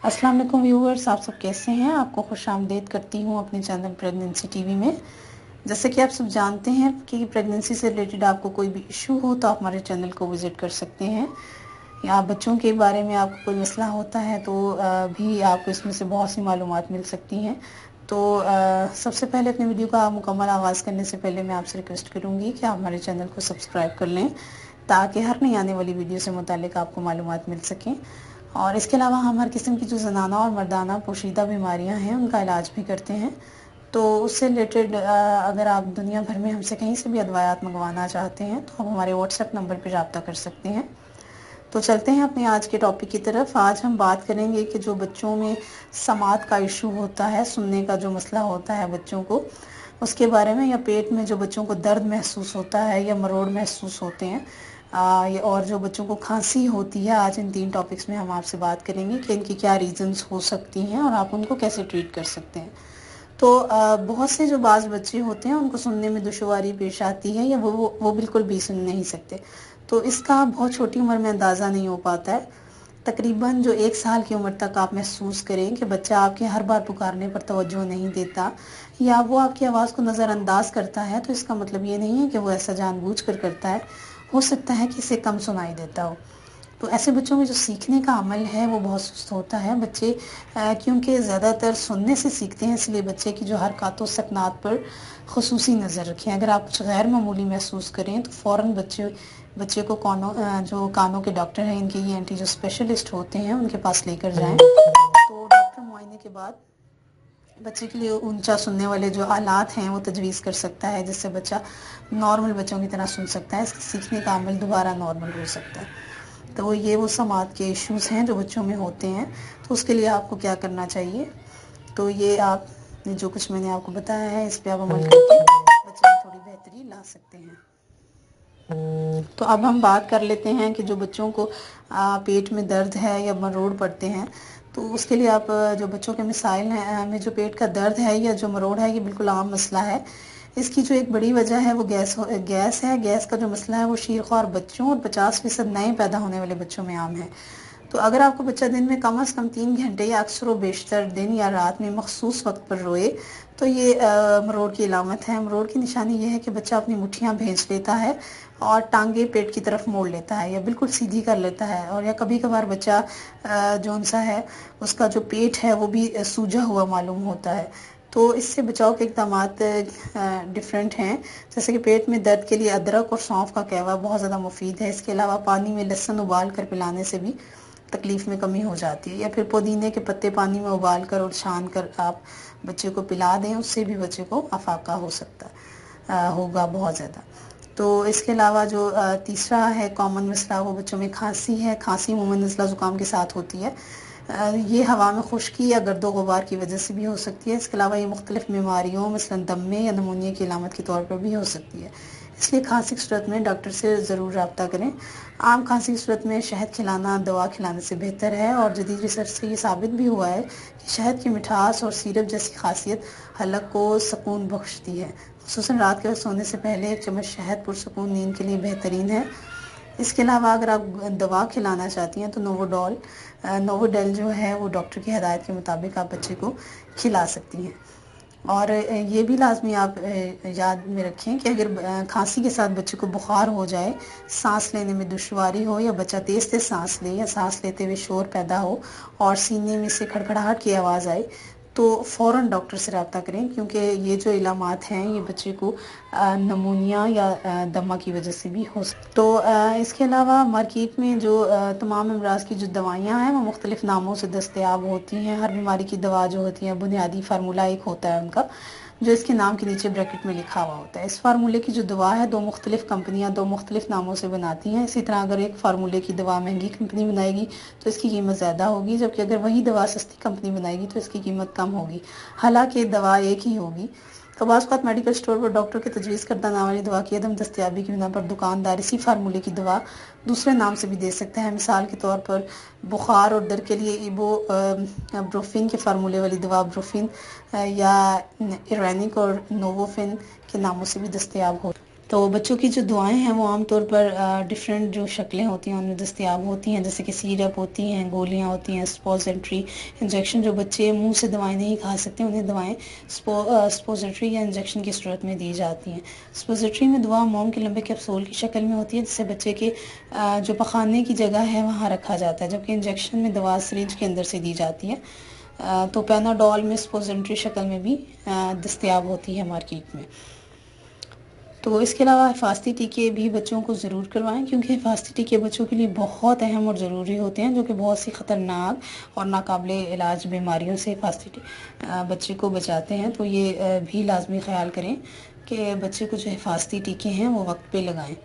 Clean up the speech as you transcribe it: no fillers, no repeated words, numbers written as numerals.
अस्सलाम वालेकुम व्यूअर्स, आप सब कैसे हैं। आपको खुश आमदीद करती हूँ अपने चैनल प्रेगनेंसी टीवी में। जैसे कि आप सब जानते हैं कि प्रेगनेंसी से रिलेटेड आपको कोई भी इशू हो तो आप हमारे चैनल को विज़िट कर सकते हैं, या बच्चों के बारे में आपको कोई मसला होता है तो भी आपको इसमें से बहुत सी मालूमात मिल सकती हैं। तो सबसे पहले अपने वीडियो का मुकम्मल आगाज़ करने से पहले मैं आपसे रिक्वेस्ट करूँगी कि आप हमारे चैनल को सब्सक्राइब कर लें ताकि हर नई आने वाली वीडियो से मुतालिक आपको मालूमात मिल सकें। और इसके अलावा हम हर किस्म की जो ज़नाना और मर्दाना पोशीदा बीमारियां हैं उनका इलाज भी करते हैं। तो उससे रिलेटेड अगर आप दुनिया भर में हमसे कहीं से भी अदवायात मंगवाना चाहते हैं तो आप हमारे व्हाट्सएप नंबर पर रब्ता कर सकते हैं। तो चलते हैं अपने आज के टॉपिक की तरफ। आज हम बात करेंगे कि जो बच्चों में समात का इशू होता है, सुनने का जो मसला होता है बच्चों को, उसके बारे में, या पेट में जो बच्चों को दर्द महसूस होता है या मरोड़ महसूस होते हैं, और जो बच्चों को खांसी होती है। आज इन 3 टॉपिक्स में हम आपसे बात करेंगे कि इनकी क्या रीज़न्स हो सकती हैं और आप उनको कैसे ट्रीट कर सकते हैं। तो बहुत से जो बाज़ बच्चे होते हैं उनको सुनने में दुश्वारी पेश आती है, या वो बिल्कुल भी सुन नहीं सकते। तो इसका बहुत छोटी उम्र में अंदाज़ा नहीं हो पाता है। तकरीबन जो 1 साल की उम्र तक आप महसूस करें कि बच्चा आपके हर बार पुकारने पर तवज्जो नहीं देता, या वो आपकी आवाज़ को नज़रअंदाज करता है, तो इसका मतलब ये नहीं है कि वो ऐसा जानबूझकर करता है। हो सकता है कि इसे कम सुनाई देता हो। तो ऐसे बच्चों में जो सीखने का अमल है वो बहुत सुस्त होता है। बच्चे क्योंकि ज़्यादातर सुनने से सीखते हैं, इसलिए बच्चे की जो हरकत और सकनात पर खुसूसी नज़र रखें। अगर आप कुछ गैर मामूली महसूस करें तो फ़ौरन बच्चे को जो कानों के डॉक्टर हैं, इनके ENT जो स्पेशलिस्ट होते हैं उनके पास लेकर जाएं। तो डॉक्टर मुआयने के बाद बच्चे के लिए ऊंचा सुनने वाले जो आलात हैं वो तजवीज़ कर सकता है, जिससे बच्चा नॉर्मल बच्चों की तरह सुन सकता है। इसके सीखने का अमल दोबारा नॉर्मल हो सकता है। तो ये वो समात के इश्यूज़ हैं जो बच्चों में होते हैं। तो उसके लिए आपको क्या करना चाहिए, तो ये आप जो कुछ मैंने आपको बताया है इस पर आप अमल करके बच्चे में थोड़ी बेहतरी ला सकते हैं। तो अब हम बात कर लेते हैं कि जो बच्चों को पेट में दर्द है या मरोड़ पड़ते हैं, तो उसके लिए आप जो बच्चों के मिसाइल हैं में जो पेट का दर्द है या जो मरोड़ है, ये बिल्कुल आम मसला है। इसकी जो एक बड़ी वजह है वो गैस है। गैस का जो मसला है वो शीरख्वार बच्चों और 50% नए पैदा होने वाले बच्चों में आम है। तो अगर आपको बच्चा दिन में कम से कम 3 घंटे या अक्सर व बेशतर दिन या रात में मखसूस वक्त पर रोए, तो ये मरोड़ की अलामत है। मरोड़ की निशानी ये है कि बच्चा अपनी मुट्ठियाँ भींच लेता है और टांगे पेट की तरफ मोड़ लेता है या बिल्कुल सीधी कर लेता है, और या कभी कभार बच्चा जो सा है उसका जो पेट है वो भी सूजा हुआ मालूम होता है। तो इससे बचाव के इक़दाम डिफरेंट हैं, जैसे कि पेट में दर्द के लिए अदरक और सौंफ का कहवा बहुत ज़्यादा मुफीद है। इसके अलावा पानी में लहसुन उबाल कर पिलाने से भी तकलीफ़ में कमी हो जाती है, या फिर पुदीने के पत्ते पानी में उबाल कर और छान कर आप बच्चे को पिला दें, उससे भी बच्चे को अफाका हो सकता होगा बहुत ज़्यादा। तो इसके अलावा जो तीसरा है कॉमन मसला, वो बच्चों में खांसी है। खांसी अमूमन नज़ला ज़ुकाम के साथ होती है। ये हवा में खुश्की या गर्दो गुबार की वजह से भी हो सकती है। इसके अलावा ये मुख्तलिफ बीमारियों मसलन दमे या नमूनिया की अलामत के तौर पर भी हो सकती है। इसलिए खांसी की सूरत में डॉक्टर से ज़रूर रब्ता करें। आम खांसी की सूरत में शहद खिलाना दवा खिलाने से बेहतर है, और जदीद रिसर्च से ये साबित भी हुआ है कि शहद की मिठास और सिरप जैसी खासियत हलक को सुकून बख्शती है। खुसूसन रात के वक्त सोने से पहले 1 चम्मच शहद पुरसुकून नींद के लिए बेहतरीन है। इसके अलावा अगर आप दवा खिलाना चाहती हैं तो नोवोडेल जो है वो डॉक्टर की हदायत के मुताबिक आप बच्चे को खिला सकती हैं। और ये भी लाजमी आप याद में रखें कि अगर खांसी के साथ बच्चे को बुखार हो जाए, सांस लेने में दुश्वारी हो, या बच्चा तेज़ तेज़ सांस ले, या सांस लेते हुए शोर पैदा हो और सीने में से खड़खड़ाहट की आवाज़ आए, तो फ़ौरन डॉक्टर से रब्ता करें, क्योंकि ये जो इलामात हैं ये बच्चे को नमूनिया या दमा की वजह से भी हो सकते। तो इसके अलावा मार्केट में जो तमाम अमराज की जो दवाइयाँ हैं वो मुख्तलिफ नामों से दस्तयाब होती हैं। हर बीमारी की दवा जो होती है बुनियादी फार्मूला एक होता है उनका, जो इसके नाम के नीचे ब्रैकेट में लिखा हुआ होता है। इस फार्मूले की जो दवा है 2 मुख्तलिफ कंपनियां 2 मुख्तलिफ नामों से बनाती हैं। इसी तरह अगर एक फार्मूले की दवा महंगी कंपनी बनाएगी तो इसकी कीमत ज़्यादा होगी, जबकि अगर वही दवा सस्ती कंपनी बनाएगी तो इसकी कीमत कम होगी, हालांकि दवा एक ही होगी। तो बाज़ औक़ात मेडिकल स्टोर पर डॉक्टर के तजवीज़ करदा नाम वाली दवा की अदम दस्तयाबी की बिना पर दुकानदार इसी फार्मूले की दवा दूसरे नाम से भी दे सकते हैं। मिसाल के तौर पर बुखार और दर्द के लिए ब्रोफिन के फार्मूले वाली दवा ब्रोफिन या इरेनिक और नोवोफिन के नामों से भी दस्तयाब हो। تو بچوں کی جو دعائیں ہیں وہ عام طور پر ڈفرینٹ جو شکلیں ہوتی ہیں ان میں دستیاب ہوتی ہیں، جیسے کہ سیرپ ہوتی ہیں، گولیاں ہوتی ہیں، سپوزیٹری انجیکشن. جو بچے منہ سے دوائیں نہیں کھا سکتے انہیں دوائیں سپوزیٹری یا انجیکشن کی صورت میں دی جاتی ہیں. سپوزیٹری میں دوا موم کے لمبے کیپسول کی شکل میں ہوتی ہے، جس سے بچے کے جو پخانے کی جگہ ہے وہاں رکھا جاتا ہے، جبکہ انجیکشن میں دوا سرنج کے اندر سے دی جاتی ہے. تو پیناڈول میں سپوزیٹری شکل میں بھی دستیاب ہوتی ہے مارکیٹ میں. تو اس کے علاوہ حفاظتی ٹیکے بھی بچوں کو ضرور کروائیں، کیونکہ حفاظتی ٹیکے بچوں کے لیے بہت اہم اور ضروری ہوتے ہیں، جو کہ بہت سی خطرناک اور ناقابل علاج بیماریوں سے بچے کو بچاتے ہیں. تو یہ بھی لازمی خیال کریں کہ بچے کو جو حفاظتی ٹیکے ہیں وہ وقت پہ لگائیں.